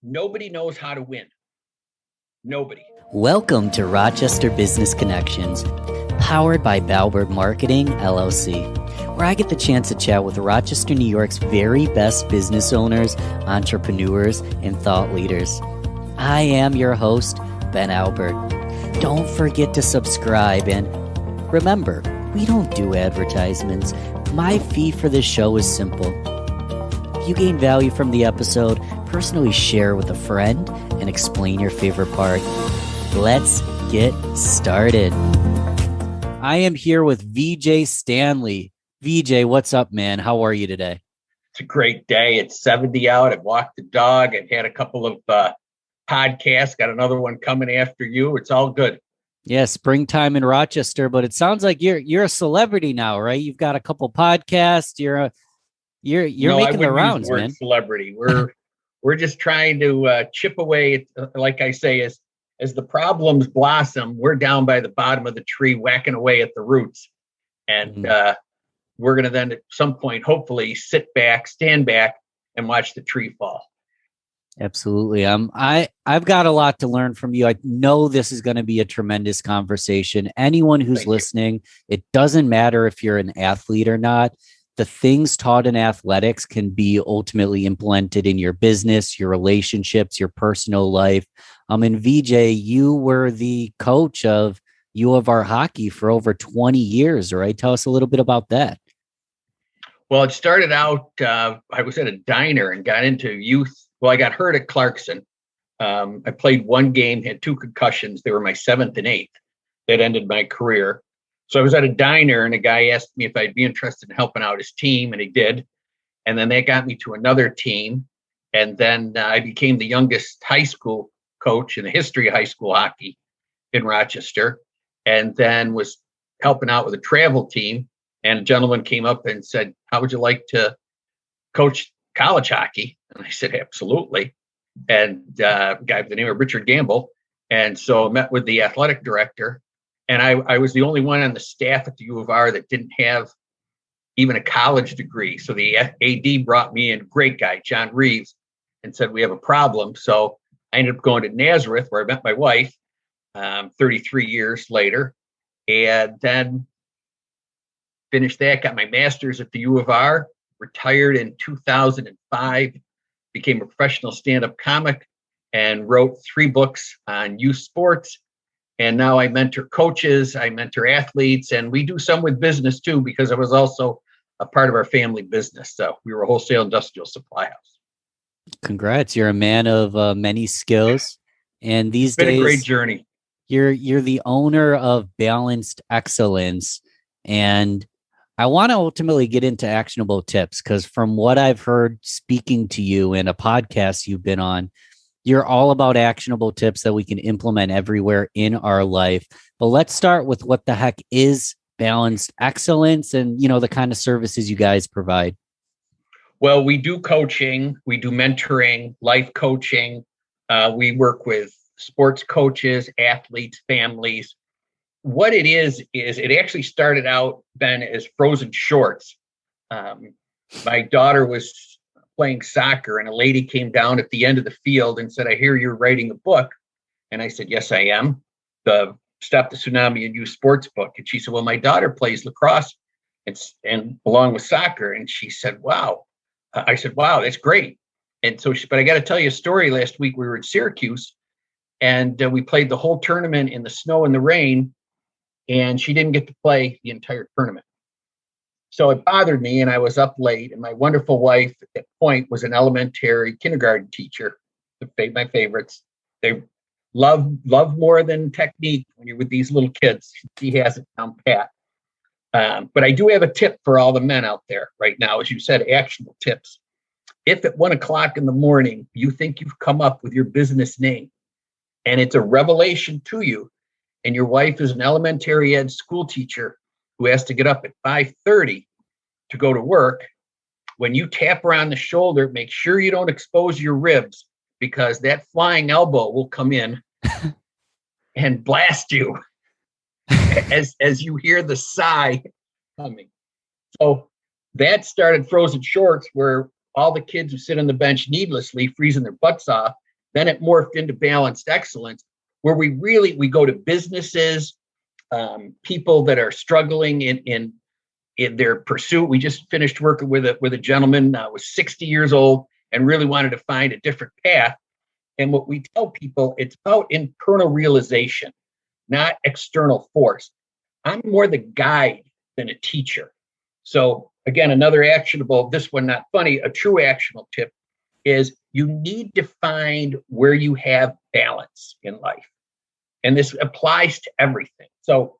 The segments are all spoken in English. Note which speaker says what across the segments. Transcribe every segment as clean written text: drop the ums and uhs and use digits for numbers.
Speaker 1: Nobody knows how to win. Nobody.
Speaker 2: Welcome to Rochester Business Connections, powered by Balbert Marketing, LLC, where I get the chance to chat with Rochester, New York's very best business owners, entrepreneurs, and thought leaders. I am your host, Ben Albert. Don't forget to subscribe, and remember, we don't do advertisements. My fee for this show is simple. If you gain value from the episode, personally share with a friend and explain your favorite part. Let's get started. I am here with VJ Stanley. VJ, what's up, man? How are you today?
Speaker 1: It's a great day. It's 70 out. I've walked the dog. I've had a couple of podcasts. Got another one coming after you. It's all good.
Speaker 2: Yeah, springtime in Rochester, but it sounds like you're a celebrity now, right? You've got a couple podcasts. You're making the rounds, use the word man.
Speaker 1: Celebrity. We're just trying to chip away. Like I say, as the problems blossom, we're down by the bottom of the tree, whacking away at the roots, and we're going to then at some point, hopefully, stand back, and watch the tree fall.
Speaker 2: Absolutely. I've got a lot to learn from you. I know this is going to be a tremendous conversation. Anyone who's listening, it doesn't matter if you're an athlete or not. The things taught in athletics can be ultimately implemented in your business, your relationships, your personal life. And VJ, you were the coach of U of R hockey for over 20 years, right? Tell us a little bit about that.
Speaker 1: Well, it started out, I was at a diner and got into youth. Well, I got hurt at Clarkson. I played one game, had two concussions. They were my 7th and 8th. That ended my career. So I was at a diner and a guy asked me if I'd be interested in helping out his team, and he did. And then they got me to another team. And then I became the youngest high school coach in the history of high school hockey in Rochester, and then was helping out with a travel team. And a gentleman came up and said, "How would you like to coach college hockey?" And I said, "Absolutely." And a guy by the name of Richard Gamble. And so I met with the athletic director. And I was the only one on the staff at the U of R that didn't have even a college degree. So the AD brought me in, great guy, John Reeves, and said, "We have a problem." So I ended up going to Nazareth, where I met my wife 33 years later, and then finished that, got my master's at the U of R, retired in 2005, became a professional stand-up comic, and wrote 3 books on youth sports. And now I mentor coaches, I mentor athletes, and we do some with business too, because I was also a part of our family business. So we were a wholesale industrial supply house.
Speaker 2: Congrats. You're a man of many skills. And these days,
Speaker 1: it's been a great journey.
Speaker 2: You're the owner of Balanced Excellence. And I want to ultimately get into actionable tips, because from what I've heard speaking to you in a podcast you've been on, you're all about actionable tips that we can implement everywhere in our life. But let's start with what the heck is Balanced Excellence and, the kind of services you guys provide.
Speaker 1: Well, we do coaching, we do mentoring, life coaching. We work with sports coaches, athletes, families. What it is it actually started out, Ben, as frozen shorts. My daughter was playing soccer, and a lady came down at the end of the field and said, "I hear you're writing a book." And I said, "Yes, I am. The Stop the Tsunami in Youth Sports book." And she said, "Well, my daughter plays lacrosse and along with soccer." And she said, "Wow." I said, "Wow, that's great." And so, but I got to tell you a story. Last week we were in Syracuse, and we played the whole tournament in the snow and the rain, and she didn't get to play the entire tournament. So it bothered me, and I was up late, and my wonderful wife at that point was an elementary kindergarten teacher, my favorites. They love more than technique when you're with these little kids. She has it down pat. But I do have a tip for all the men out there right now, as you said, actionable tips. If at 1:00 in the morning, you think you've come up with your business name, and it's a revelation to you, and your wife is an elementary ed school teacher who has to get up at 5:30 to go to work, when you tap her on the shoulder, make sure you don't expose your ribs, because that flying elbow will come in and blast you as you hear the sigh coming. So that started frozen shorts, where all the kids who sit on the bench needlessly, freezing their butts off, Then it morphed into balanced excellence, where we go to businesses, people that are struggling in their pursuit. We just finished working with a gentleman was 60 years old and really wanted to find a different path. And what we tell people, it's about internal realization, not external force. I'm more the guide than a teacher. So again, another actionable, this one not funny, a true actionable tip is you need to find where you have balance in life. And this applies to everything. So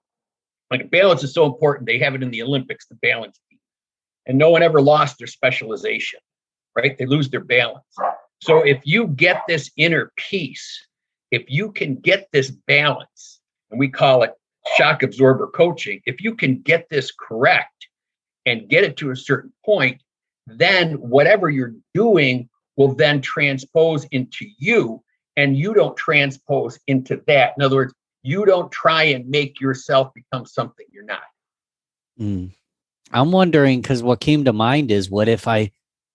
Speaker 1: like balance is so important. They have it in the Olympics, the balance beam. And no one ever lost their specialization, right? They lose their balance. So if you get this inner peace, if you can get this balance, and we call it shock absorber coaching, if you can get this correct and get it to a certain point, then whatever you're doing will then transpose into you, and you don't transpose into that. In other words, you don't try and make yourself become something you're not.
Speaker 2: I'm wondering, because what came to mind is, what if I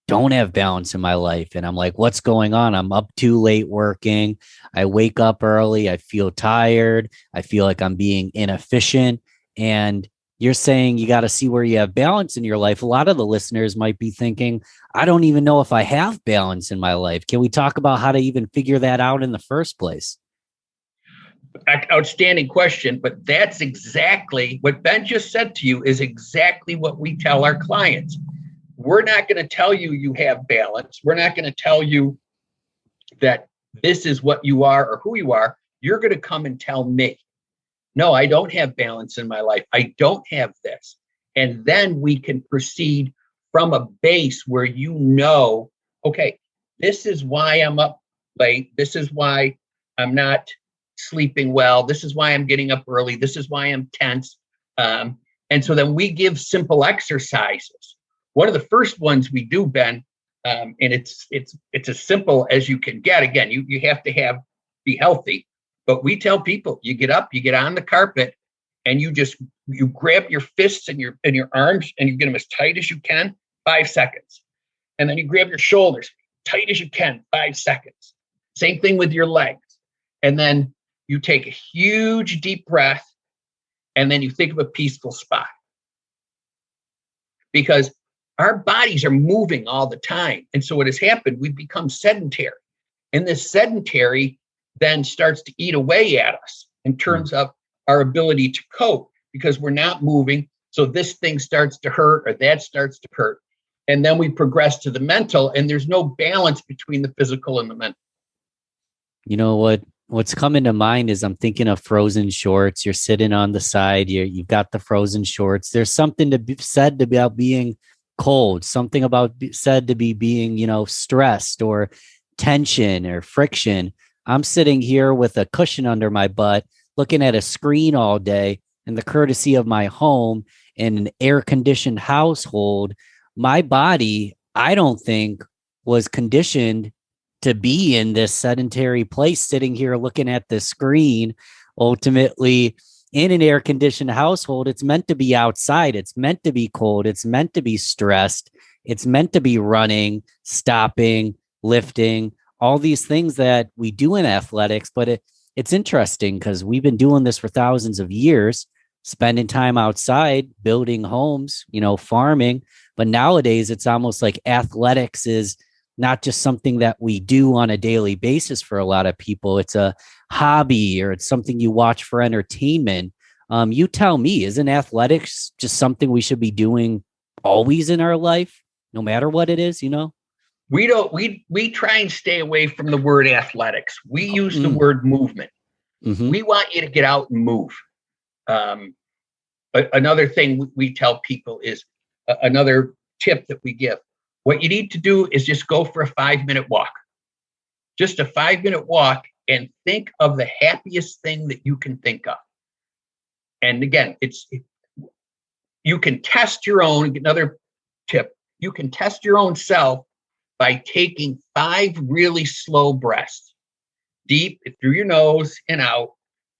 Speaker 2: don't have balance in my life? And I'm like, what's going on? I'm up too late working. I wake up early. I feel tired. I feel like I'm being inefficient. And you're saying you got to see where you have balance in your life. A lot of the listeners might be thinking, I don't even know if I have balance in my life. Can we talk about how to even figure that out in the first place?
Speaker 1: Outstanding question, but that's exactly what Ben just said to you is exactly what we tell our clients. We're not going to tell you you have balance. We're not going to tell you that this is what you are or who you are. You're going to come and tell me, no, I don't have balance in my life. I don't have this. And then we can proceed from a base where you know, okay, this is why I'm up late. This is why I'm not sleeping well. This is why I'm getting up early. This is why I'm tense. And so then we give simple exercises. One of the first ones we do, Ben, and it's as simple as you can get. Again, you have to be healthy, but we tell people, you get up, you get on the carpet, and you grab your fists and your arms and you get them as tight as you can, 5 seconds. And then you grab your shoulders, tight as you can, 5 seconds. Same thing with your legs. And then you take a huge deep breath, and then you think of a peaceful spot. Because our bodies are moving all the time. And so what has happened, we've become sedentary. And this sedentary then starts to eat away at us in terms of our ability to cope, because we're not moving. So this thing starts to hurt or that starts to hurt. And then we progress to the mental, and there's no balance between the physical and the mental.
Speaker 2: You know what's coming to mind is I'm thinking of frozen shorts. You're sitting on the side. You've got the frozen shorts. There's something to be said about being cold, something about said to be being, stressed or tension or friction. I'm sitting here with a cushion under my butt, looking at a screen all day, and the courtesy of my home in an air-conditioned household. My body, I don't think, was conditioned to be in this sedentary place, sitting here looking at the screen. Ultimately, in an air-conditioned household, it's meant to be outside. It's meant to be cold. It's meant to be stressed. It's meant to be running, stopping, lifting, all these things that we do in athletics. But it's interesting because we've been doing this for thousands of years, spending time outside, building homes, farming. But nowadays, it's almost like athletics is not just something that we do on a daily basis for a lot of people. It's a hobby, or it's something you watch for entertainment. You tell me, isn't athletics just something we should be doing always in our life, no matter what it is,
Speaker 1: We try and stay away from the word athletics. We use the word movement. Mm-hmm. We want you to get out and move. Another thing we tell people is another tip that we give. What you need to do is just go for a 5-minute walk. Just a 5-minute walk, and think of the happiest thing that you can think of. And again, you can test your own, another tip, you can test your own self by taking 5 really slow breaths, deep through your nose and out,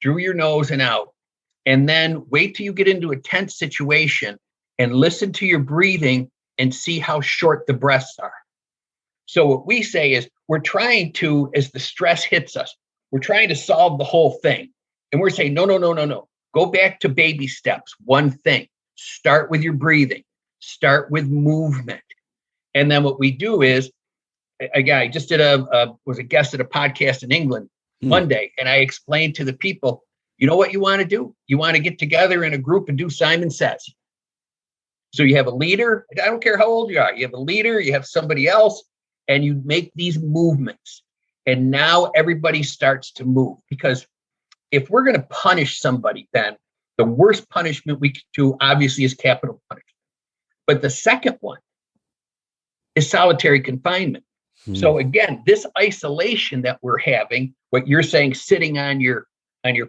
Speaker 1: through your nose and out. And then wait till you get into a tense situation and listen to your breathing and see how short the breaths are. So what we say is we're trying to, as the stress hits us, we're trying to solve the whole thing. And we're saying, no, no, no, no, no. Go back to baby steps. One thing, start with your breathing, start with movement. And then what we do is, a guy just did was a guest at a podcast in England Monday. And I explained to the people, you know what you want to do? You want to get together in a group and do Simon Says. So you have a leader. I don't care how old you are. You have a leader, you have somebody else, and you make these movements. And now everybody starts to move, because if we're going to punish somebody, then the worst punishment we could do, obviously, is capital punishment. But the second one is solitary confinement. So again, this isolation that we're having, what you're saying, sitting on your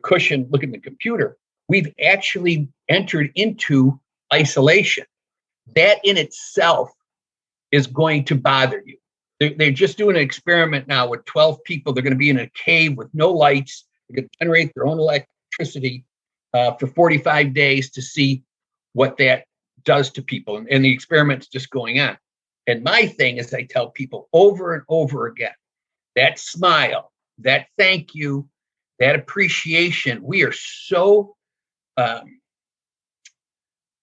Speaker 1: cushion, looking at the computer, we've actually entered into isolation. That in itself is going to bother you. They're just doing an experiment now with 12 people. They're going to be in a cave with no lights. They're going to generate their own electricity for 45 days to see what that does to people. And the experiment's just going on. And my thing is, I tell people over and over again, that smile, that thank you, that appreciation, we are so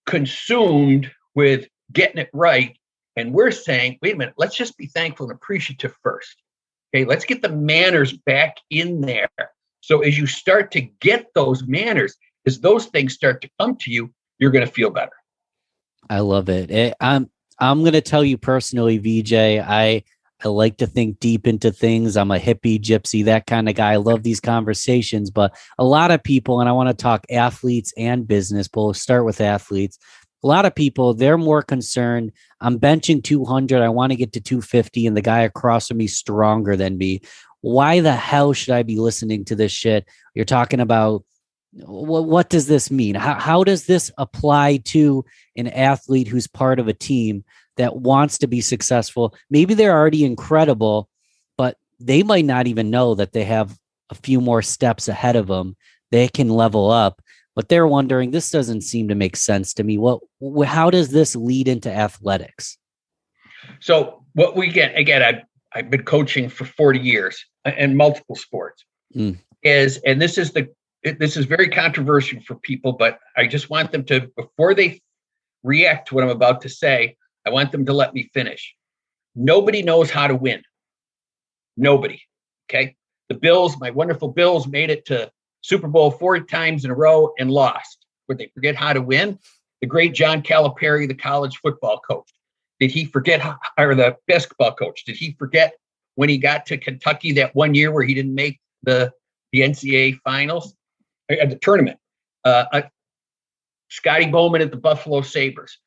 Speaker 1: consumed with getting it right. And we're saying, wait a minute, let's just be thankful and appreciative first. Okay, let's get the manners back in there. So as you start to get those manners, as those things start to come to you, you're going to feel better.
Speaker 2: I love it. I'm going to tell you personally, VJ, I like to think deep into things. I'm a hippie, gypsy, that kind of guy. I love these conversations, but a lot of people, and I want to talk athletes and business, but we'll start with athletes. A lot of people, they're more concerned. I'm benching 200. I want to get to 250, and the guy across from me is stronger than me. Why the hell should I be listening to this shit? You're talking about, what does this mean? How does this apply to an athlete who's part of a team that wants to be successful? Maybe they're already incredible, but they might not even know that they have a few more steps ahead of them. They can level up, but they're wondering, this doesn't seem to make sense to me. How does this lead into athletics?
Speaker 1: So what we get, again, I've been coaching for 40 years in multiple sports, and this is very controversial for people, but I just want them to, before they react to what I'm about to say, I want them to let me finish. Nobody knows how to win. Nobody. Okay. The Bills, my wonderful Bills, made it to Super Bowl 4 times in a row and lost. Would they forget how to win? The great John Calipari, the college football coach, did he forget or the basketball coach, did he forget when he got to Kentucky that one year where he didn't make the NCAA finals at the tournament? Scotty Bowman at the Buffalo Sabres,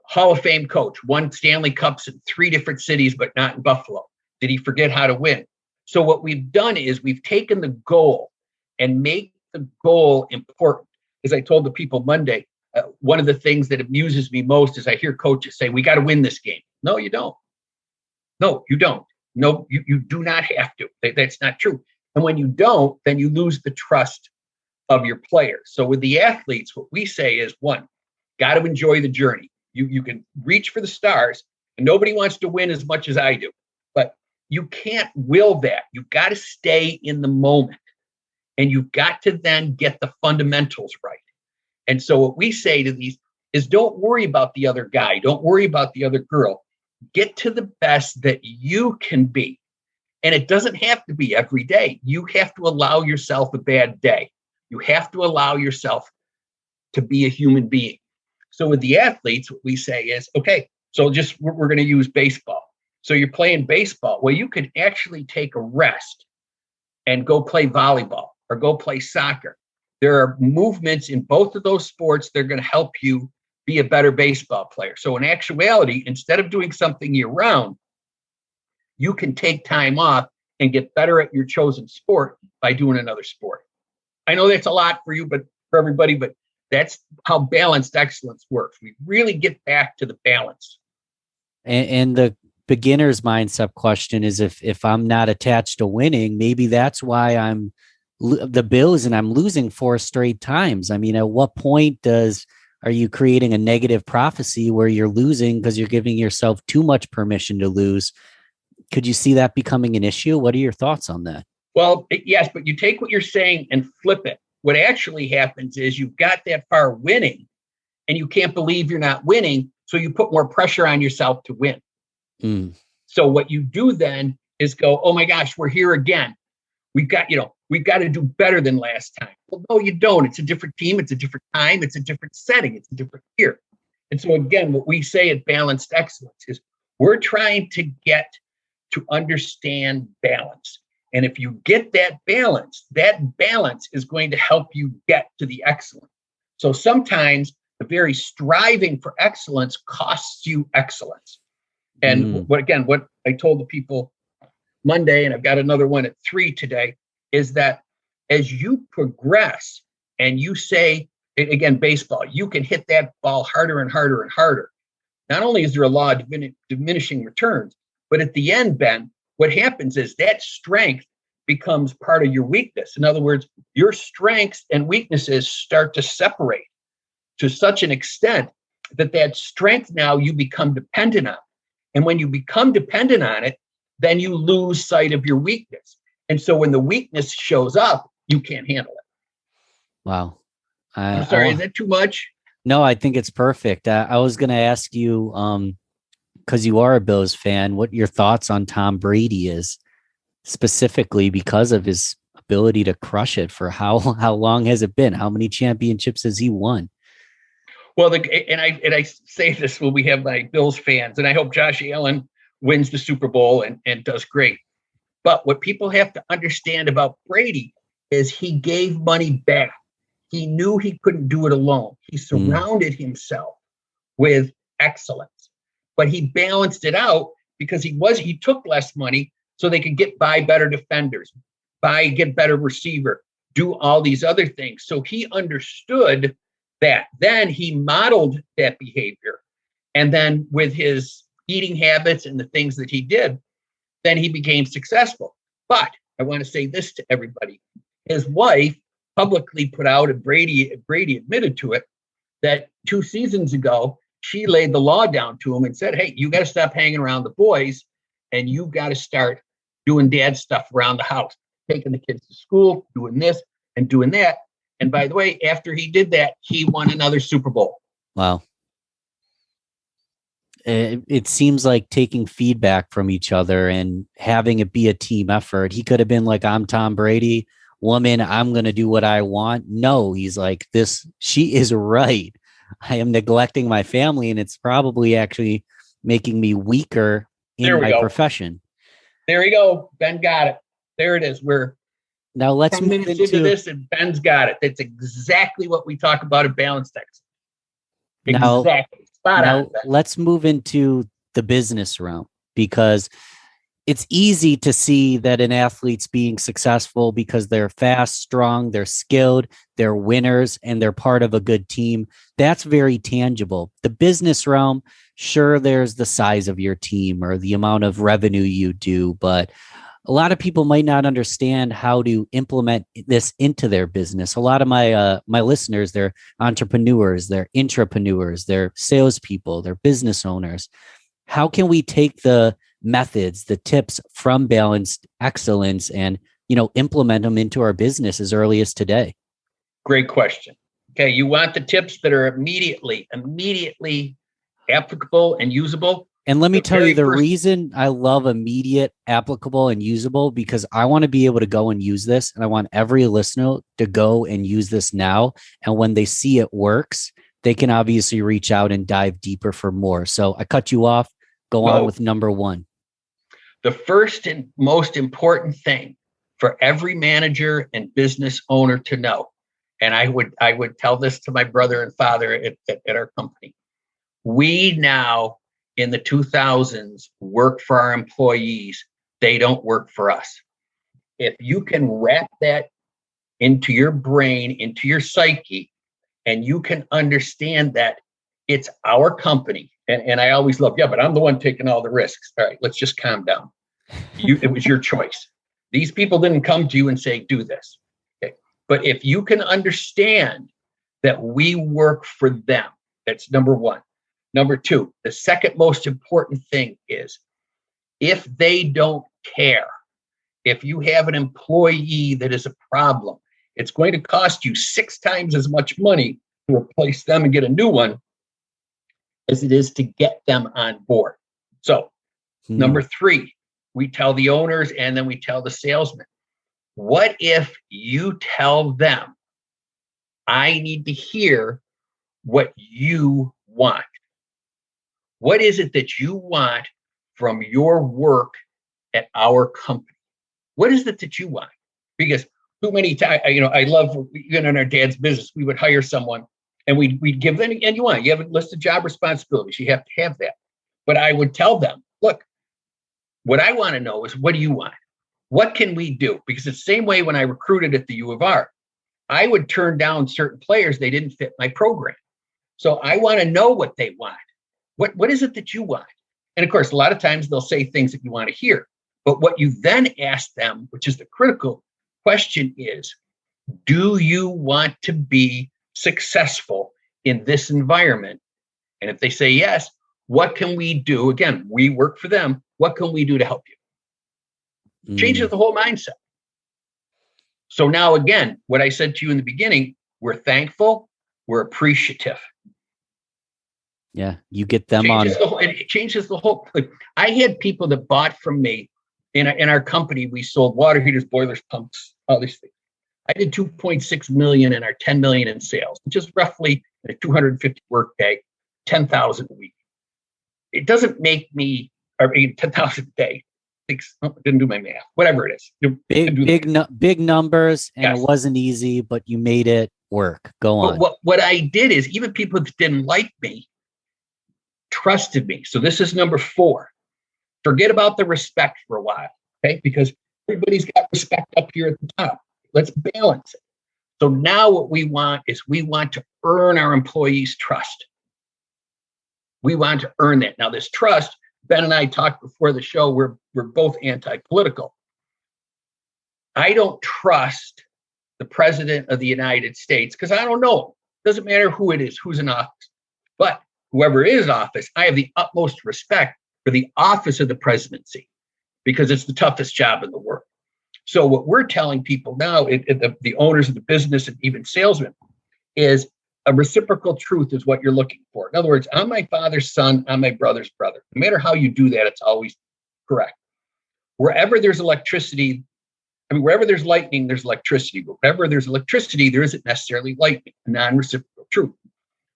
Speaker 1: Hall of Fame coach, won Stanley Cups in 3 different cities, but not in Buffalo. Did he forget how to win? So what we've done is we've taken the goal and make the goal important. As I told the people Monday, one of the things that amuses me most is I hear coaches say, we got to win this game. No, you don't. No, you don't. No, you do not have to. That's not true. And when you don't, then you lose the trust of your players. So with the athletes, what we say is, one, got to enjoy the journey. You can reach for the stars, and nobody wants to win as much as I do, but you can't will that. You've got to stay in the moment, and you've got to then get the fundamentals right. And so what we say to these is, don't worry about the other guy. Don't worry about the other girl. Get to the best that you can be. And it doesn't have to be every day. You have to allow yourself a bad day. You have to allow yourself to be a human being. So with the athletes, what we say is, okay, so just we're going to use baseball. So you're playing baseball. Well, you could actually take a rest and go play volleyball or go play soccer. There are movements in both of those sports that are going to help you be a better baseball player. So in actuality, instead of doing something year round, you can take time off and get better at your chosen sport by doing another sport. I know that's a lot for you, but for everybody, but that's how balanced excellence works. We really get back to the balance.
Speaker 2: And the beginner's mindset question is, if I'm not attached to winning, maybe that's why I'm the Bills and I'm losing 4 straight times. I mean, at what point are you creating a negative prophecy where you're losing because you're giving yourself too much permission to lose? Could you see that becoming an issue? What are your thoughts on that?
Speaker 1: Well, yes, but you take what you're saying and flip it. What actually happens is you've got that far winning and you can't believe you're not winning. So you put more pressure on yourself to win.
Speaker 2: Mm.
Speaker 1: So what you do then is go, oh my gosh, we're here again. We've got to do better than last time. Well, no, you don't. It's a different team. It's a different time. It's a different setting. It's a different year. And so again, what we say at Balanced Excellence is we're trying to get to understand balance. And if you get that balance is going to help you get to the excellence. So sometimes the very striving for excellence costs you excellence. And what I told the people Monday, and I've got another one at 3 today, is that as you progress and you say, again, baseball, you can hit that ball harder and harder and harder. Not only is there a law of diminishing returns, but at the end, Ben, what happens is that strength becomes part of your weakness. In other words, your strengths and weaknesses start to separate to such an extent that strength now you become dependent on. And when you become dependent on it, then you lose sight of your weakness. And so when the weakness shows up, you can't handle it.
Speaker 2: Wow.
Speaker 1: I'm sorry, is that too much?
Speaker 2: No, I think it's perfect. I was going to ask you, because you are a Bills fan, what your thoughts on Tom Brady is, specifically because of his ability to crush it. For how long has it been? How many championships has he won?
Speaker 1: Well, I say this when we have my Bills fans, and I hope Josh Allen wins the Super Bowl and does great. But what people have to understand about Brady is he gave money back. He knew he couldn't do it alone. He surrounded himself with excellence, but he balanced it out because he took less money so they could buy better defenders, get better receiver, do all these other things. So he understood that. Then he modeled that behavior. And then with his eating habits and the things that he did, then he became successful. But I want to say this to everybody. His wife publicly put out, and Brady admitted to it, that 2 seasons ago, she laid the law down to him and said, hey, you got to stop hanging around the boys and you got to start doing dad stuff around the house, taking the kids to school, doing this and doing that. And by the way, after he did that, he won another Super Bowl.
Speaker 2: Wow. It seems like taking feedback from each other and having it be a team effort. He could have been like, I'm Tom Brady, woman, I'm going to do what I want. No, he's like, she is right. I am neglecting my family, and it's probably actually making me weaker in my profession.
Speaker 1: There you go. Ben got it. There it is.
Speaker 2: Now let's
Speaker 1: 10 minutes into this, and Ben's got it. That's exactly what we talk about at Balanced Excellence. Exactly. Spot on.
Speaker 2: Let's move into the business realm, because it's easy to see that an athlete's being successful because they're fast, strong, they're skilled, they're winners, and they're part of a good team. That's very tangible. The business realm, sure, there's the size of your team or the amount of revenue you do, but a lot of people might not understand how to implement this into their business. A lot of my listeners, they're entrepreneurs, they're intrapreneurs, they're salespeople, they're business owners. How can we take the methods, the tips from Balanced Excellence and, implement them into our business as early as today?
Speaker 1: Great question. Okay. You want the tips that are immediately applicable and usable.
Speaker 2: And let me tell you the reason I love immediate, applicable, and usable, because I want to be able to go and use this. And I want every listener to go and use this now. And when they see it works, they can obviously reach out and dive deeper for more. So I cut you off. Go on with number 1.
Speaker 1: The first and most important thing for every manager and business owner to know, and I would tell this to my brother and father at our company. We now, in the 2000s, work for our employees. They don't work for us. If you can wrap that into your brain, into your psyche, and you can understand that it's our company. And I always love, but I'm the one taking all the risks. All right, let's just calm down. It was your choice. These people didn't come to you and say, do this. Okay. But if you can understand that we work for them, that's number 1. Number 2, the second most important thing is If they don't care, if you have an employee that is a problem, it's going to cost you 6 times as much money to replace them and get a new one as it is to get them on board. So, number 3, we tell the owners and then we tell the salesmen, what if you tell them, I need to hear what you want? What is it that you want from your work at our company? What is it that you want? Because too many times, I love, even in our dad's business, we would hire someone and we'd give them, and you have a list of job responsibilities. You have to have that. But I would tell them, look, what I want to know is, what do you want? What can we do? Because it's the same way when I recruited at the U of R, I would turn down certain players. They didn't fit my program. So I want to know what they want. What is it that you want? And of course, a lot of times they'll say things that you want to hear. But what you then ask them, which is the critical question, is, do you want to be successful in this environment? And if they say yes, what can we do? Again, we work for them. What can we do to help you? Changes the whole mindset. So now, again, what I said to you in the beginning, we're thankful, we're appreciative.
Speaker 2: Yeah, you get them on.
Speaker 1: It changes the whole. Like, I had people that bought from me in our company. We sold water heaters, boilers, pumps, all these things. I did 2.6 million in our 10 million in sales, which is roughly a 250 work day, 10,000 a week. It doesn't make me, 10,000 a day. Didn't do my math. Whatever it is,
Speaker 2: big numbers, and
Speaker 1: yes.
Speaker 2: It wasn't easy, but you made it work. Go on.
Speaker 1: But what I did is, even people that didn't like me trusted me. So this is number 4. Forget about the respect for a while, okay? Because everybody's got respect up here at the top. Let's balance it. So now what we want is, we want to earn our employees' trust. We want to earn that. Now, this trust, Ben and I talked before the show, we're both anti-political. I don't trust the president of the United States because I don't know him. Doesn't matter who it is, who's in office. But whoever is in office, I have the utmost respect for the office of the presidency, because it's the toughest job in the world. So what we're telling people now, the owners of the business and even salesmen, is a reciprocal truth is what you're looking for. In other words, I'm my father's son, I'm my brother's brother. No matter how you do that, it's always correct. Wherever there's electricity, wherever there's lightning, there's electricity. But wherever there's electricity, there isn't necessarily lightning, a non-reciprocal truth.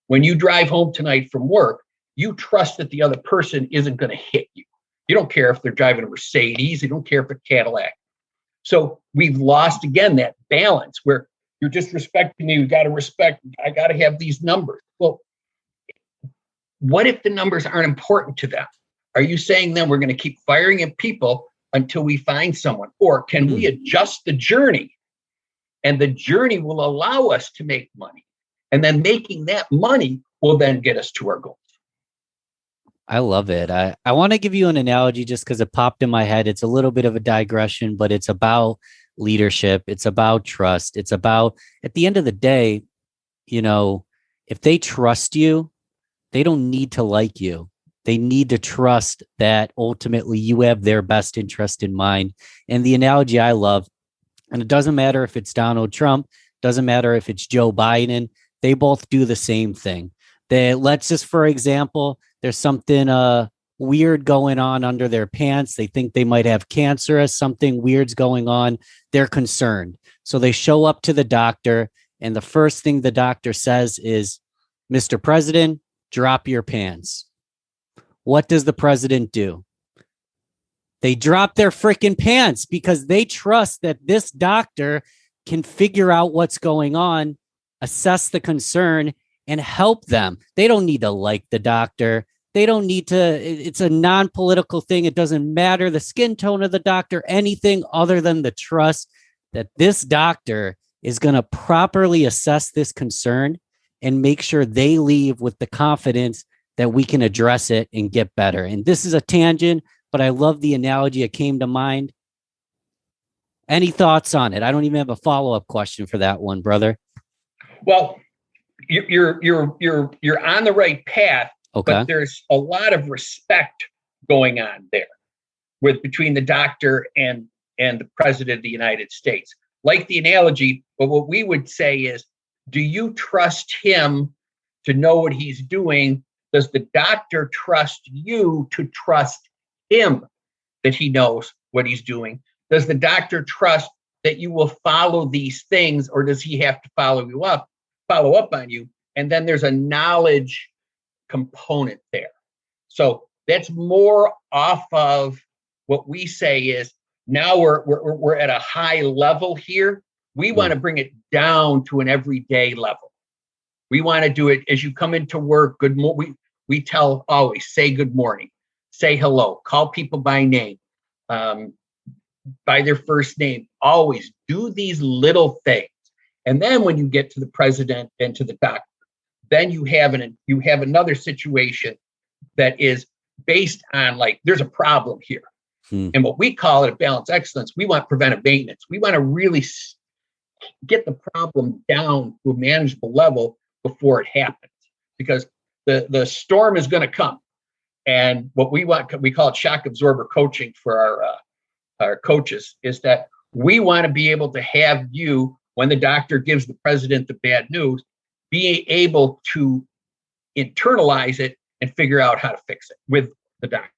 Speaker 1: When you drive home tonight from work, you trust that the other person isn't going to hit you. You don't care if they're driving a Mercedes. You don't care if they're Cadillac. So we've lost, again, that balance where you're just respecting me. We got to respect. I got to have these numbers. Well, what if the numbers aren't important to them? Are you saying then we're going to keep firing at people until we find someone? Or can we adjust the journey, and the journey will allow us to make money? And then making that money will then get us to our goals.
Speaker 2: I love it. I want to give you an analogy just because it popped in my head. It's a little bit of a digression, but it's about leadership. It's about trust. It's about, at the end of the day, if they trust you, they don't need to like you. They need to trust that ultimately you have their best interest in mind. And the analogy I love, and it doesn't matter if it's Donald Trump, doesn't matter if it's Joe Biden, they both do the same thing. Let's just, for example, there's something weird going on under their pants. They think they might have cancer, as something weird's going on. They're concerned. So they show up to the doctor, and the first thing the doctor says is, Mr. President, drop your pants. What does the president do? They drop their freaking pants because they trust that this doctor can figure out what's going on, assess the concern, and help them. They don't need to like the doctor. They don't need to, it's a non-political thing. It doesn't matter the skin tone of the doctor, anything other than the trust that this doctor is going to properly assess this concern and make sure they leave with the confidence that we can address it and get better. And this is a tangent, but I love the analogy. It came to mind. Any thoughts on it? I don't even have a follow-up question for that one, brother.
Speaker 1: Well, you're on the right path, okay. But there's a lot of respect going on there. with between the doctor and the president of the United States. Like the analogy, but what we would say is, do you trust him to know what he's doing? Does the doctor trust you to trust him that he knows what he's doing? Does the doctor trust that you will follow these things, or does he have to follow up on you? And then there's a knowledge component there. So that's more off of what we say is, now we're at a high level here. We want to bring it down to an everyday level. We want to do it as you come into work. Good morning. We tell always say good morning, say hello, call people by name, by their first name. Always do these little things. And then when you get to the president and to the doctor, then you have another situation that is based on, like, there's a problem here. And what we call it at Balance Excellence, we want preventive maintenance. We want to really get the problem down to a manageable level before it happens, because the storm is going to come. And what we call it shock absorber coaching for our coaches, is that we want to be able to have you, when the doctor gives the president the bad news, be able to internalize it and figure out how to fix it with the doctor.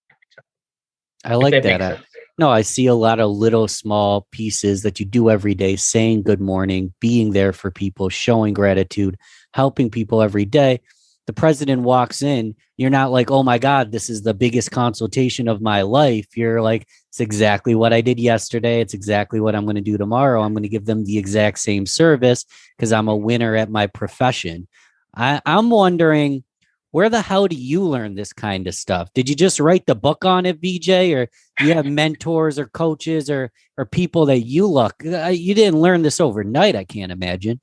Speaker 2: I like that. No, I see a lot of little small pieces that you do every day, saying good morning, being there for people, showing gratitude, helping people every day. The president walks in, you're not like, oh my God, this is the biggest consultation of my life. You're like, it's exactly what I did yesterday. It's exactly what I'm going to do tomorrow. I'm going to give them the exact same service because I'm a winner at my profession. I'm wondering, where the hell do you learn this kind of stuff? Did you just write the book on it, BJ, or do you have mentors or coaches or people that you look? You didn't learn this overnight, I can't imagine.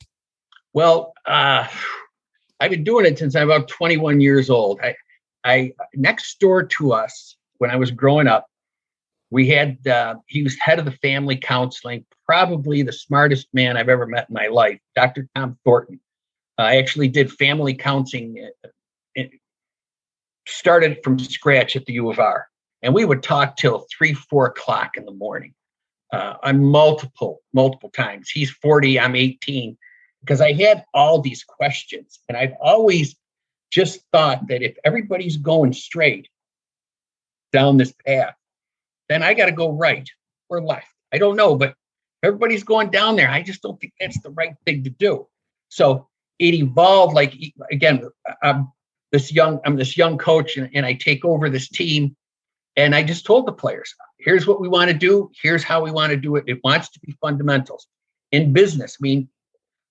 Speaker 1: Well, I've been doing it since I'm about 21 years old. I next door to us, when I was growing up, we had he was head of the family counseling, probably the smartest man I've ever met in my life, Dr. Tom Thornton. I actually did family counseling. It started from scratch at the U of R, and we would talk till 3-4 o'clock in the morning, on multiple times. He's 40, I'm 18, because I had all these questions, and I've always just thought that if everybody's going straight down this path, then I got to go right or left. I don't know, but everybody's going down there. I just don't think that's the right thing to do. So it evolved. Like, again, I'm this young coach, and I take over this team, and I just told the players, here's what we want to do. Here's how we want to do it. It wants to be fundamentals. In business, I mean,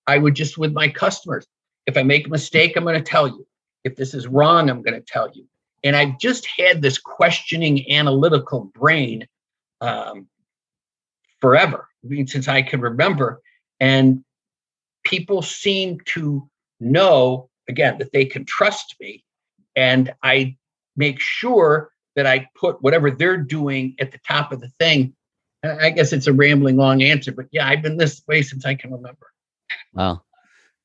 Speaker 1: I would just, with my customers, if I make a mistake, I'm going to tell you. If this is wrong, I'm going to tell you. And I've just had this questioning, analytical brain forever, I mean, since I can remember. And people seem to know, again, that they can trust me, and I make sure that I put whatever they're doing at the top of the thing. I guess it's a rambling long answer, but yeah, I've been this way since I can remember.
Speaker 2: Well,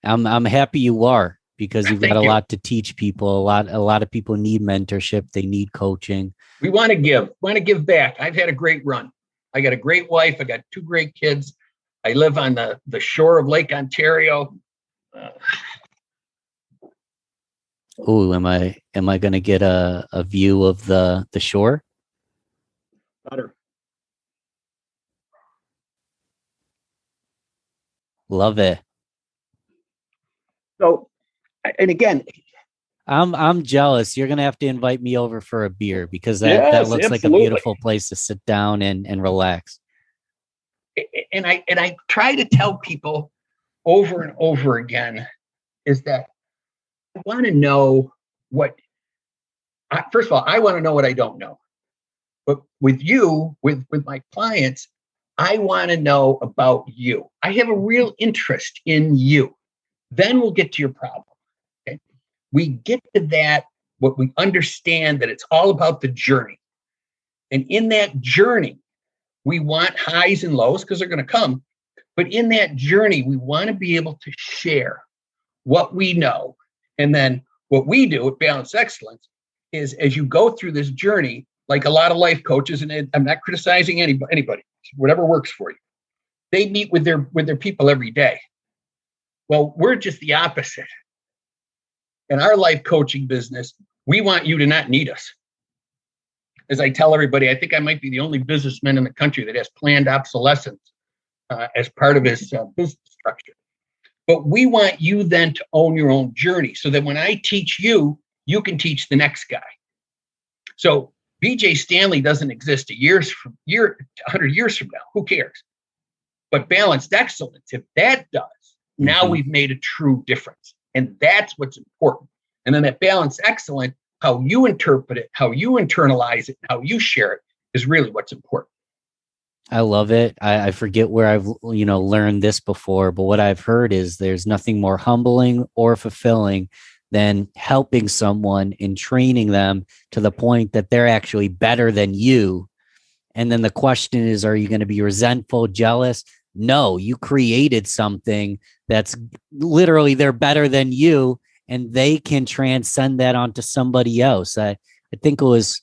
Speaker 2: I'm happy you are, because you've got a lot to teach people. A lot of people need mentorship. They need coaching.
Speaker 1: We want to give back. I've had a great run. I got a great wife. I got 2 great kids. I live on the shore of Lake Ontario.
Speaker 2: Oh, am I going to get a view of the shore?
Speaker 1: Better.
Speaker 2: Love it.
Speaker 1: So, and again,
Speaker 2: I'm jealous. You're going to have to invite me over for a beer, because that looks like a beautiful place to sit down and relax.
Speaker 1: And I try to tell people over and over again is that I want to know first of all, I want to know what I don't know. But with you, with my clients, I want to know about you. I have a real interest in you. Then we'll get to your problem. Okay? We get to that, what we understand that it's all about the journey. And in that journey, we want highs and lows, because they're going to come. But in that journey, we want to be able to share what we know. And then what we do at Balance Excellence is, as you go through this journey, like a lot of life coaches, and I'm not criticizing anybody, whatever works for you. They meet with their people every day. Well, we're just the opposite. In our life coaching business, we want you to not need us. As I tell everybody, I think I might be the only businessman in the country that has planned obsolescence as part of his business structure. But we want you then to own your own journey so that when I teach you, you can teach the next guy. So BJ Stanley doesn't exist 100 years from now. Who cares? But balanced excellence, if that does, now we've made a true difference. And that's what's important. And then that balanced excellence, how you interpret it, how you internalize it, how you share it is really what's important.
Speaker 2: I love it. I forget where I've learned this before, but what I've heard is there's nothing more humbling or fulfilling than helping someone and training them to the point that they're actually better than you. And then the question is, are you going to be resentful, jealous? No, you created something that's literally they're better than you, and they can transcend that onto somebody else. I think it was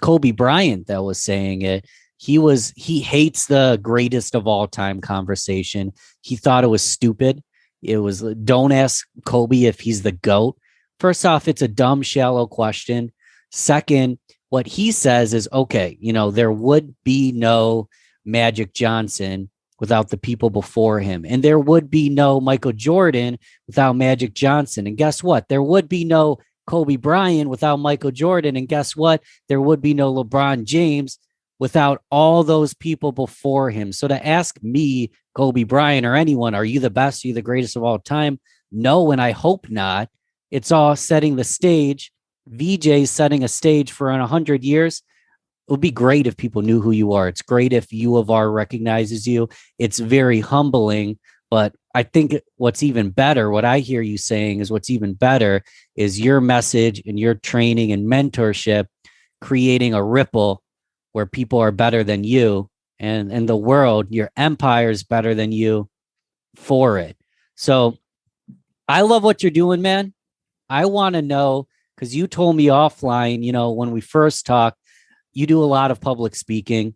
Speaker 2: Kobe Bryant that was saying it. He hates the greatest of all time conversation. He thought it was stupid. It was, don't ask Kobe if he's the GOAT. First off, it's a dumb, shallow question. Second, what he says is, okay, there would be no Magic Johnson without the people before him. And there would be no Michael Jordan without Magic Johnson. And guess what? There would be no Kobe Bryant without Michael Jordan. And guess what? There would be no LeBron James without all those people before him. So to ask me, Kobe Bryant, or anyone, are you the best? Are you the greatest of all time? No, and I hope not. It's all setting the stage. VJ's setting a stage for 100 years. It would be great if people knew who you are. It's great if U of R recognizes you. It's very humbling, but I think what's even better, what I hear you saying is what's even better is your message and your training and mentorship, creating a ripple where people are better than you, and in the world, your empire is better than you for it. So I love what you're doing, man. I want to know, because you told me offline, when we first talked, you do a lot of public speaking.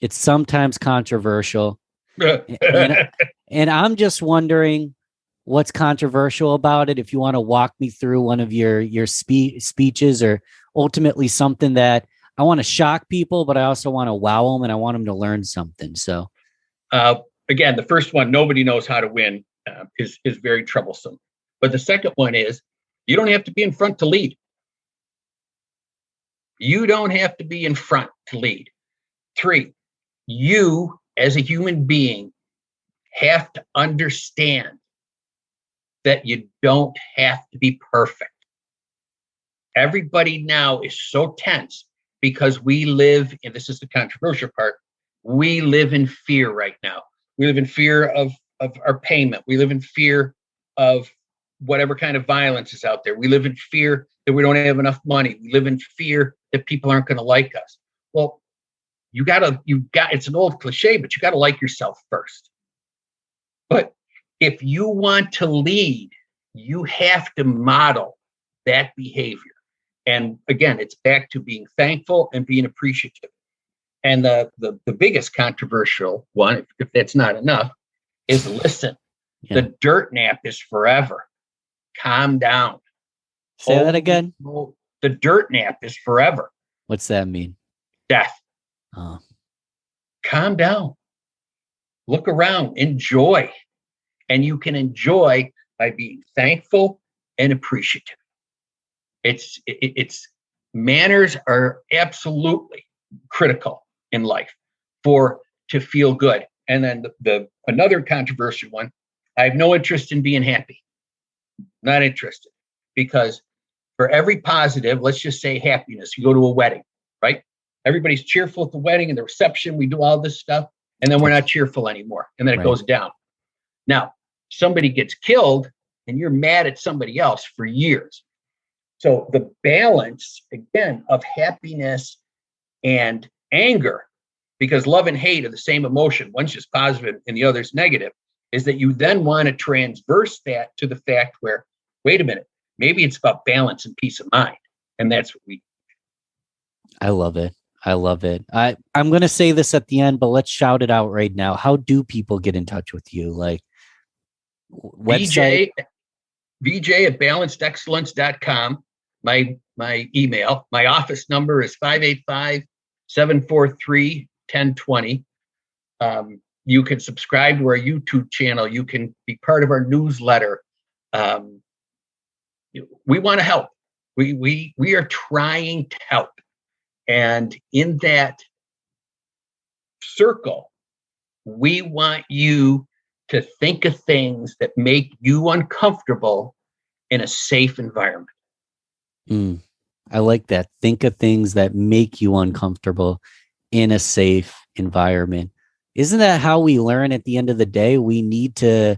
Speaker 2: It's sometimes controversial. and I'm just wondering what's controversial about it. If you want to walk me through one of your speeches, or ultimately something that I want to shock people, but I also want to wow them and I want them to learn something. So
Speaker 1: again, the first one, nobody knows how to win, is very troublesome. But the second one is, you don't have to be in front to lead. You don't have to be in front to lead. 3, you as a human being have to understand that you don't have to be perfect. Everybody now is so tense because we live, and this is the controversial part, we live in fear right now. We live in fear of our payment. We live in fear of whatever kind of violence is out there. We live in fear that we don't have enough money. We live in fear that people aren't going to like us. Well, it's an old cliche, but you got to like yourself first. But if you want to lead, you have to model that behavior. And again, it's back to being thankful and being appreciative. And the biggest controversial one, if that's not enough, is listen. Yeah. The dirt nap is forever. Calm down.
Speaker 2: Say that again.
Speaker 1: The dirt nap is forever.
Speaker 2: What's that mean?
Speaker 1: Death.
Speaker 2: Oh.
Speaker 1: Calm down. Look around. Enjoy. And you can enjoy by being thankful and appreciative. It's manners are absolutely critical in life to feel good. And then the another controversial one, I have no interest in being happy. Not interested. Because for every positive, let's just say happiness, you go to a wedding, right? Everybody's cheerful at the wedding and the reception, we do all this stuff, and then we're not cheerful anymore. And then it goes down. Now, somebody gets killed and you're mad at somebody else for years. So the balance, again, of happiness and anger, because love and hate are the same emotion, one's just positive and the other's negative, is that you then want to transverse that to the fact where, wait a minute, maybe it's about balance and peace of mind. And that's what we
Speaker 2: I love it. I love it. I'm going to say this at the end, but let's shout it out right now. How do people get in touch with you? Like website?
Speaker 1: VJ, VJ at balancedexcellence.com. My email, my office number is 585-743-1020. You can subscribe to our YouTube channel. You can be part of our newsletter. We want to help. We are trying to help. And in that circle, we want you to think of things that make you uncomfortable in a safe environment.
Speaker 2: I like that. Think of things that make you uncomfortable in a safe environment. Isn't that how we learn at the end of the day? We need to,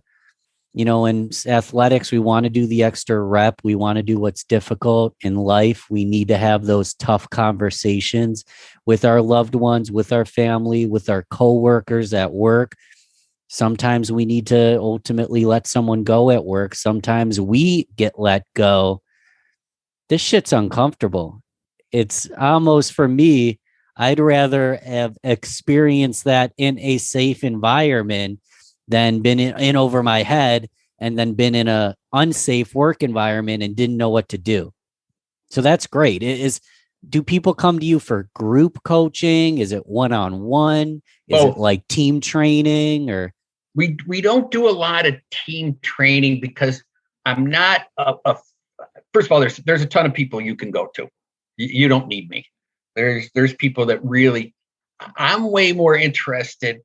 Speaker 2: in athletics, we want to do the extra rep. We want to do what's difficult in life. We need to have those tough conversations with our loved ones, with our family, with our coworkers at work. Sometimes we need to ultimately let someone go at work. Sometimes we get let go. This shit's uncomfortable. It's almost, for me, I'd rather have experienced that in a safe environment than been in over my head and then been in a unsafe work environment and didn't know what to do. So that's great. Do people come to you for group coaching? Is it one-on-one? Is it like team training? Or
Speaker 1: we don't do a lot of team training because I'm not first of all, there's a ton of people you can go to. You don't need me. There's people that really, I'm way more interested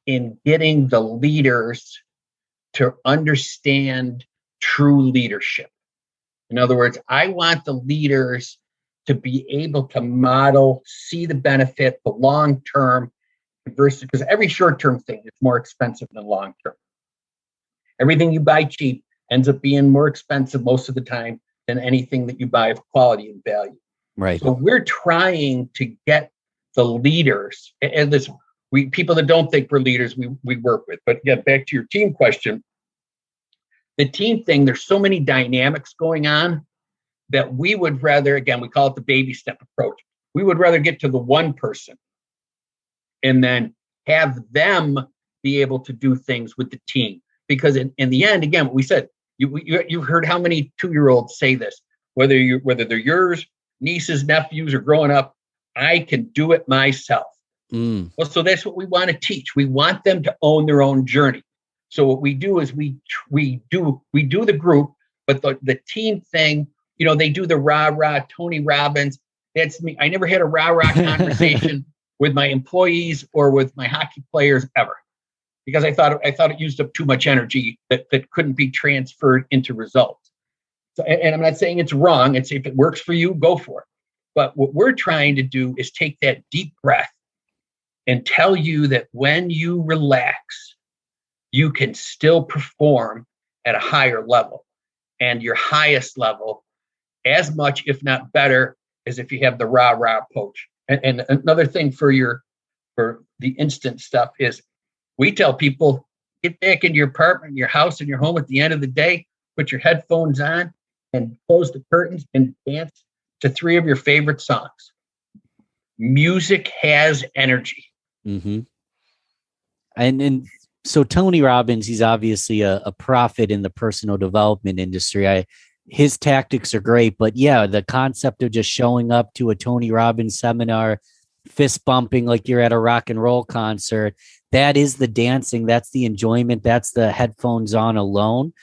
Speaker 1: in getting the leaders to understand true leadership. In other words, I want the leaders to be able to model, see the benefit, the long term versus, because every short term thing is more expensive than long term. Everything you buy cheap ends up being more expensive most of the time than anything that you buy of quality and value.
Speaker 2: Right.
Speaker 1: So we're trying to get the leaders, and this, people that don't think we're leaders, we work with. But get back to your team question. The team thing, there's so many dynamics going on that we would rather, again, we call it the baby step approach. We would rather get to the one person and then have them be able to do things with the team. Because in the end, again, what we said, you've heard how many 2-year-olds say this, whether they're yours, nieces, nephews, or growing up, I can do it myself. Well, so that's what we want to teach. We want them to own their own journey. So what we do is we do the group, but the team thing, they do the rah-rah, Tony Robbins. That's me. I never had a rah-rah conversation with my employees or with my hockey players ever, because I thought it used up too much energy that couldn't be transferred into results. So, and I'm not saying it's wrong. It's, if it works for you, go for it. But what we're trying to do is take that deep breath and tell you that when you relax, you can still perform at a higher level, and your highest level as much, if not better, as if you have the rah-rah approach. And another thing for the instant stuff is, we tell people, get back into your apartment, your house, and your home at the end of the day, put your headphones on and close the curtains and dance to 3 of your favorite songs. Music has energy.
Speaker 2: Mm-hmm. And so Tony Robbins, he's obviously a prophet in the personal development industry. His tactics are great, but yeah, the concept of just showing up to a Tony Robbins seminar, fist bumping like you're at a rock and roll concert, that is the dancing, that's the enjoyment, that's the headphones on alone.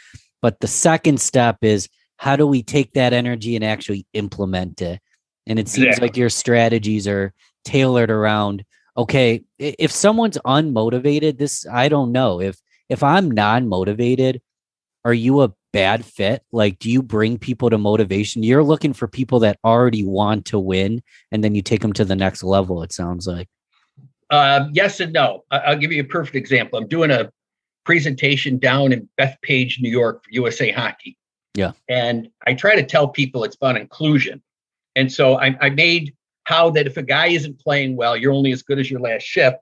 Speaker 2: But the second step is, how do we take that energy and actually implement it? And it seems like your strategies are tailored around, okay, if someone's unmotivated, I don't know. If I'm non-motivated, are you a bad fit? Like, do you bring people to motivation? You're looking for people that already want to win, and then you take them to the next level, it sounds like.
Speaker 1: Yes and no. I'll give you a perfect example. I'm doing a presentation down in Bethpage, New York for USA Hockey.
Speaker 2: Yeah.
Speaker 1: And I try to tell people it's about inclusion. And so I made how that if a guy isn't playing well, you're only as good as your last shift.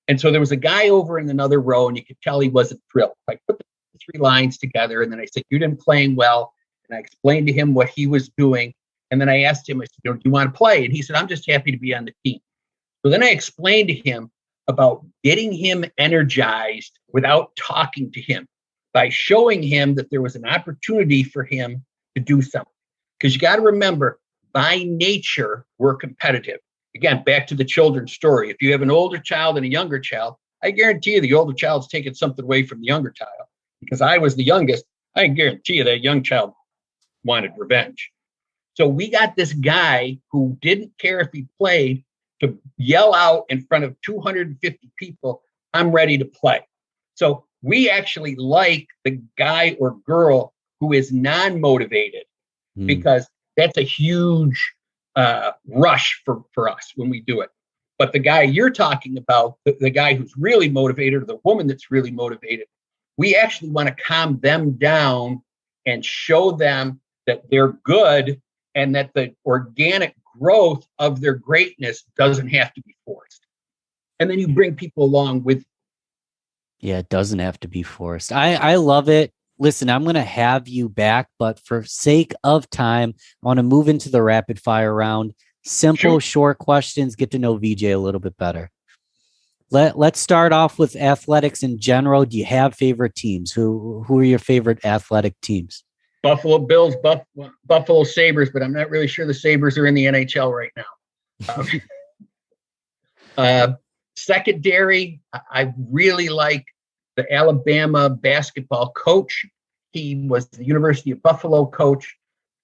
Speaker 1: And so there was a guy over in another row, and you could tell he wasn't thrilled. I put the 3 lines together, and then I said, you didn't playing well. And I explained to him what he was doing. And then I asked him, I said, do you want to play? And he said, I'm just happy to be on the team. So then I explained to him about getting him energized without talking to him, by showing him that there was an opportunity for him to do something. Because you got to remember, by nature, we're competitive. Again, back to the children's story. If you have an older child and a younger child, I guarantee you the older child's taking something away from the younger child. Because I was the youngest, I guarantee you that young child wanted revenge. So we got this guy who didn't care if he played to yell out in front of 250 people, I'm ready to play. So we actually like the guy or girl who is non-motivated, because that's a huge rush for us when we do it. But the guy you're talking about, the guy who's really motivated, or the woman that's really motivated, we actually want to calm them down and show them that they're good and that the organic growth of their greatness doesn't have to be forced. And then you bring people along with you.
Speaker 2: Yeah, it doesn't have to be forced. I love it. Listen, I'm going to have you back, but for sake of time, I want to move into the rapid fire round. Simple, short questions, get to know VJ a little bit better. Let's start off with athletics in general. Do you have favorite teams? Who are your favorite athletic teams?
Speaker 1: Buffalo Bills, Buffalo Sabres, but I'm not really sure the Sabres are in the NHL right now. Secondary, I really like the Alabama basketball coach. He was the University of Buffalo coach.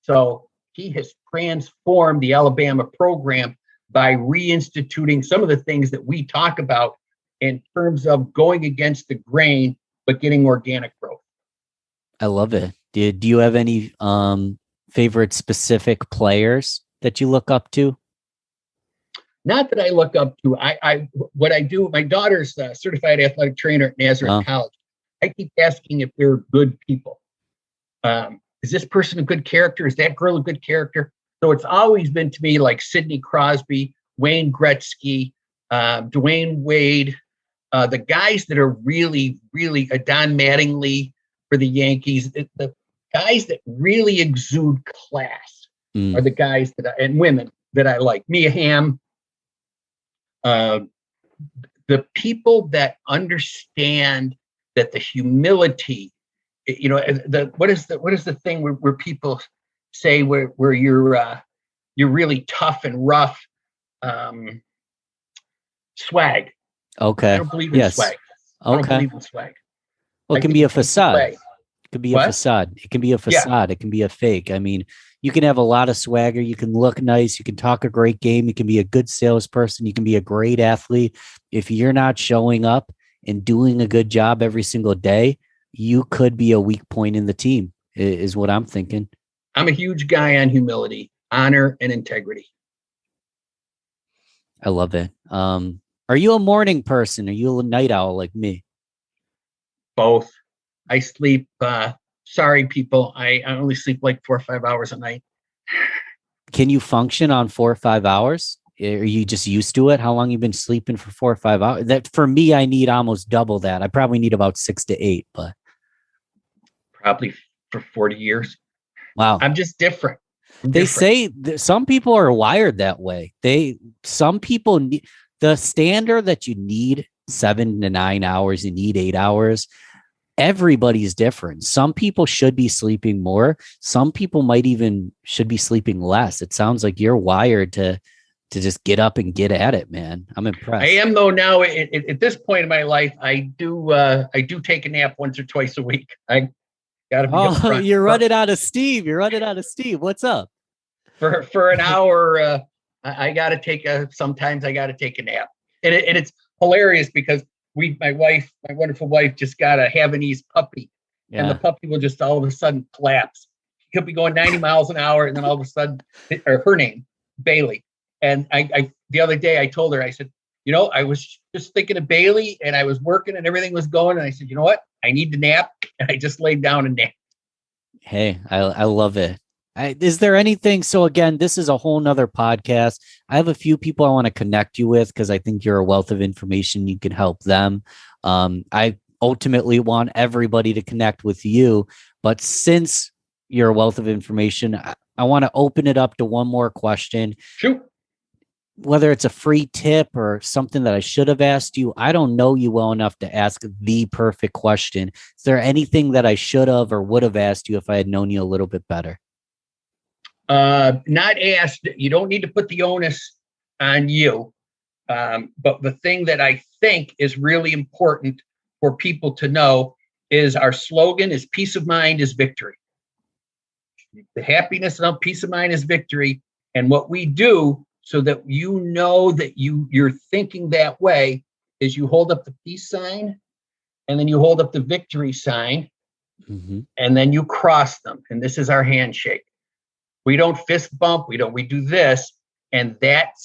Speaker 1: So he has transformed the Alabama program by reinstituting some of the things that we talk about in terms of going against the grain, but getting organic growth.
Speaker 2: I love it. Do you have any favorite specific players that you look up to?
Speaker 1: Not that I look up to. What I do, my daughter's a certified athletic trainer at Nazareth College. I keep asking if they're good people. Is this person a good character? Is that girl a good character? So it's always been to me like Sidney Crosby, Wayne Gretzky, Dwayne Wade, the guys that are really, really Don Mattingly for the Yankees. The guys that really exude class are the guys and women that I like. Mia Hamm. The people that understand that the humility, what is the thing where people say where you're really tough and rough, swag.
Speaker 2: Okay.
Speaker 1: I don't believe in swag. I don't believe in swag.
Speaker 2: Well, it can be a facade. It could be a facade. It can be a facade.
Speaker 1: Yeah.
Speaker 2: It can be a fake. I mean, you can have a lot of swagger. You can look nice. You can talk a great game. You can be a good salesperson. You can be a great athlete. If you're not showing up and doing a good job every single day, you could be a weak point in the team, is what I'm thinking.
Speaker 1: I'm a huge guy on humility, honor, and integrity.
Speaker 2: I love it. Are you a morning person? Are you a night owl like me?
Speaker 1: Both. I sleep, sorry, people. I only sleep like 4 or 5 hours a night.
Speaker 2: Can you function on 4 or 5 hours? Are you just used to it? How long you been sleeping for 4 or 5 hours? That for me, I need almost double that. I probably need about 6 to 8, but
Speaker 1: probably for 40 years.
Speaker 2: Wow.
Speaker 1: I'm just different.
Speaker 2: They say some people are wired that way. Some people need the standard that you need 7 to 9 hours, you need 8 hours. Everybody's different. Some people should be sleeping more. Some people might even should be sleeping less. It sounds like you're wired to just get up and get at it, man. I'm impressed.
Speaker 1: I am though now. At this point in my life, I do take a nap once or twice a week. I gotta be
Speaker 2: you're running out of steam. You're running out of steam. What's up?
Speaker 1: For an hour, I gotta sometimes I gotta take a nap, and it's hilarious because my wonderful wife just got a Havanese puppy, and the puppy will just all of a sudden collapse. He'll be going 90 miles an hour, and then all of a sudden, her name, Bailey. And I the other day I told her, I said, I was just thinking of Bailey, and I was working and everything was going. And I said, you know what? I need to nap. And I just laid down and napped.
Speaker 2: Hey, I love it. Is there anything? So again, this is a whole nother podcast. I have a few people I want to connect you with because I think you're a wealth of information. You can help them. I ultimately want everybody to connect with you. But since you're a wealth of information, I want to open it up to one more question.
Speaker 1: Shoot.
Speaker 2: Whether it's a free tip or something that I should have asked you, I don't know you well enough to ask the perfect question. Is there anything that I should have or would have asked you if I had known you a little bit better?
Speaker 1: Not asked. You don't need to put the onus on you. But the thing that I think is really important for people to know is our slogan is peace of mind is victory. The happiness and peace of mind is victory. And what we do so that you know that you're thinking that way is you hold up the peace sign and then you hold up the victory sign and then you cross them. And this is our handshake. We don't fist bump. We do this. And that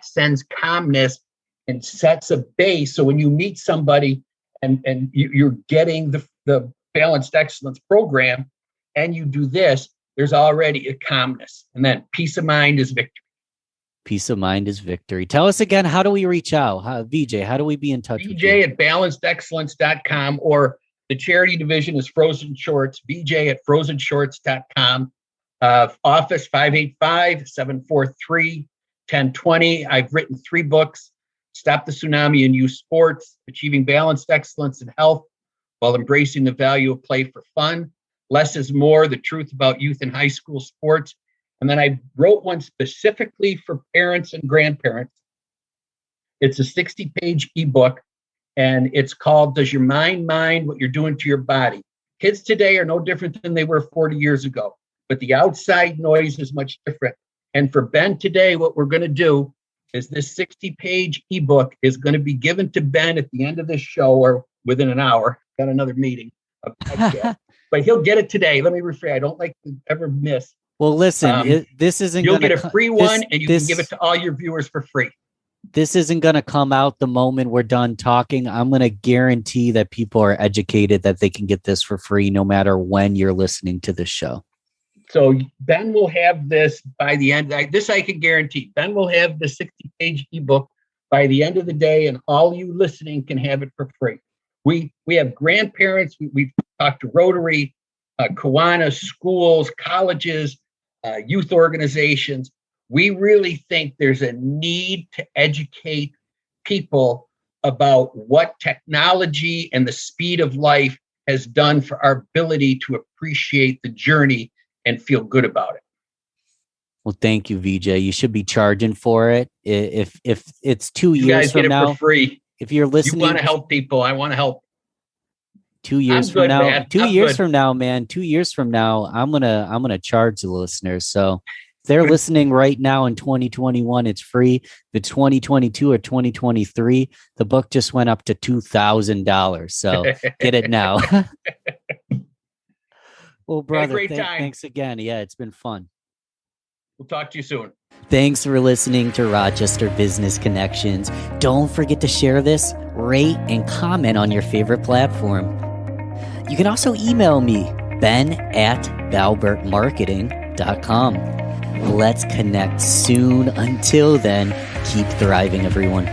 Speaker 1: sends calmness and sets a base. So when you meet somebody and you're getting the Balanced Excellence program and you do this, there's already a calmness. And then peace of mind is victory.
Speaker 2: Peace of mind is victory. Tell us again, how do we reach out? VJ, how do we be in touch with you?
Speaker 1: VJ at balancedexcellence.com, or the charity division is Frozen Shorts, VJ at frozenshorts.com. Office 585-743-1020. I've written 3 books: Stop the Tsunami in Youth Sports, Achieving Balanced Excellence in Health While Embracing the Value of Play for Fun, Less is More, The Truth About Youth and High School Sports. And then I wrote one specifically for parents and grandparents. It's a 60-page ebook, and it's called Does Your Mind Mind What You're Doing to Your Body? Kids today are no different than they were 40 years ago, but the outside noise is much different. And for Ben today, what we're going to do is this 60-page ebook is going to be given to Ben at the end of this show or within an hour. Got another meeting, but he'll get it today. Let me rephrase. I don't like to ever miss.
Speaker 2: Well, listen, this isn't.
Speaker 1: You'll get a free one, and you can give it to all your viewers for free.
Speaker 2: This isn't going to come out the moment we're done talking. I'm going to guarantee that people are educated that they can get this for free no matter when you're listening to this show.
Speaker 1: So Ben will have this by the end. This I can guarantee. Ben will have the 60-page ebook by the end of the day, and all you listening can have it for free. We have grandparents. We've talked to Rotary, Kiwanis, schools, colleges, youth organizations. We really think there's a need to educate people about what technology and the speed of life has done for our ability to appreciate the journey and feel good about it.
Speaker 2: Well, thank you, VJ. You should be charging for it. If it's 2 years
Speaker 1: guys
Speaker 2: from
Speaker 1: get it
Speaker 2: now,
Speaker 1: for free.
Speaker 2: If you're listening,
Speaker 1: you want to help people. I want to help.
Speaker 2: 2 years from now, 2 years from now, man, 2 years from now, I'm gonna charge the listeners. So if they're listening right now in 2021, it's free. If it's 2022 or 2023, the book just went up to $2,000. So get it now. Well, brother, thanks again. Yeah, it's been fun.
Speaker 1: We'll talk to you soon.
Speaker 2: Thanks for listening to Rochester Business Connections. Don't forget to share this, rate, and comment on your favorite platform. You can also email me, ben@balbertmarketing.com. Let's connect soon. Until then, keep thriving, everyone.